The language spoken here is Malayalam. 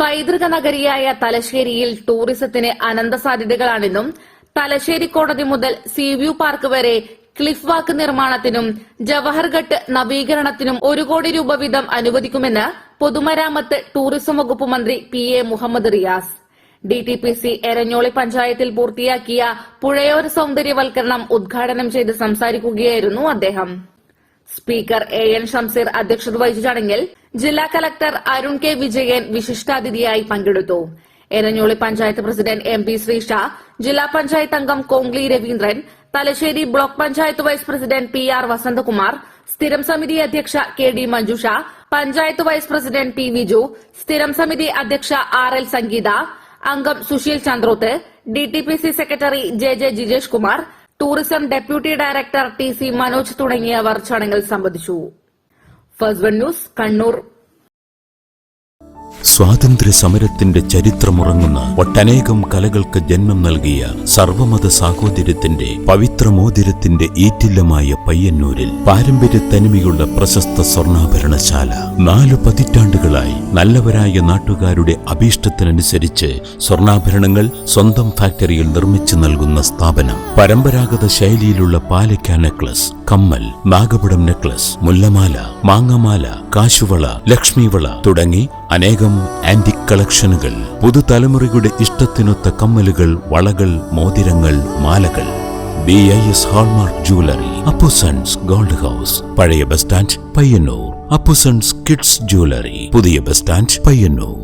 പൈതൃക നഗരിയായ തലശ്ശേരിയിൽ ടൂറിസത്തിന് അനന്ത സാധ്യതകളാണെന്നും തലശ്ശേരി കോടതി മുതൽ സീവ്യൂ പാർക്ക് വരെ ക്ലിഫ് വാക്ക് നിർമ്മാണത്തിനും ജവഹർഘട്ട് നവീകരണത്തിനും 1 കോടി രൂപ വീതം അനുവദിക്കുമെന്ന് പൊതുമരാമത്ത് ടൂറിസം വകുപ്പ് മന്ത്രി PA മുഹമ്മദ് റിയാസ്. DTPC എരഞ്ഞോളി പഞ്ചായത്തിൽ പൂർത്തിയാക്കിയ പുഴയോര സൌന്ദര്യവൽക്കരണം ഉദ്ഘാടനം ചെയ്ത് സംസാരിക്കുകയായിരുന്നു അദ്ദേഹം. സ്പീക്കർ AN ഷംസീർ അധ്യക്ഷത വഹിച്ച ചടങ്ങിൽ ജില്ലാ കലക്ടർ അരുൺ K വിജയൻ വിശിഷ്ടാതിഥിയായി പങ്കെടുത്തു. എരഞ്ഞോളി പഞ്ചായത്ത് പ്രസിഡന്റ് MP ശ്രീഷ, ജില്ലാ പഞ്ചായത്ത് അംഗം Kongli Raveendran, Thalassery block panchayat vice president PR Vasanthakumar, സ്ഥിരം സമിതി അധ്യക്ഷ KD Manjusha, panchayat vice president P Viju, സ്ഥിരം സമിതി അധ്യക്ഷ RL സംഗീത, അംഗം Susheel Chandroth, DTPC secretary JJ Jijesh Kumar, tourism deputy director TC Manoj തുടങ്ങിയവർ ചടങ്ങിൽ സംബന്ധിച്ചു. First one news, Kannur. സ്വാതന്ത്ര്യ സമരത്തിന്റെ ചരിത്രമുറങ്ങുന്ന ഒട്ടനേകം കലകൾക്ക് ജന്മം നൽകിയ സർവമത സാഹോദര്യത്തിന്റെ പവിത്രമോതിരത്തിന്റെ ഈറ്റില്ലമായ പയ്യന്നൂരിൽ പാരമ്പര്യ തനിമയുള്ള പ്രശസ്ത സ്വർണ്ണാഭരണശാല 4 പതിറ്റാണ്ടുകളായി നല്ലവരായ നാട്ടുകാരുടെ അഭീഷ്ടത്തിനനുസരിച്ച് സ്വർണ്ണാഭരണങ്ങൾ സ്വന്തം ഫാക്ടറിയിൽ നിർമ്മിച്ചു നൽകുന്ന സ്ഥാപനം. പരമ്പരാഗത ശൈലിയിലുള്ള പാലക്ക നെക്ലസ്, കമ്മൽ, നാഗപടം നെക്ലസ്, മുല്ലമാല, മാങ്ങമാല, കാശുവള, ലക്ഷ്മിവള തുടങ്ങി അനേകം ആന്റിക് കളക്ഷനുകൾ, പുതുതലമുറയുടെ ഇഷ്ടത്തിനൊത്ത കമ്മലുകൾ, വളകൾ, മോതിരങ്ങൾ, മാലകൾ. BIS hallmark jewellery, Appusons gold house, പഴയ bus stand Payyanur. Appusons kids jewellery, പുതിയ ബസ് സ്റ്റാൻഡ് പയ്യന്നൂർ.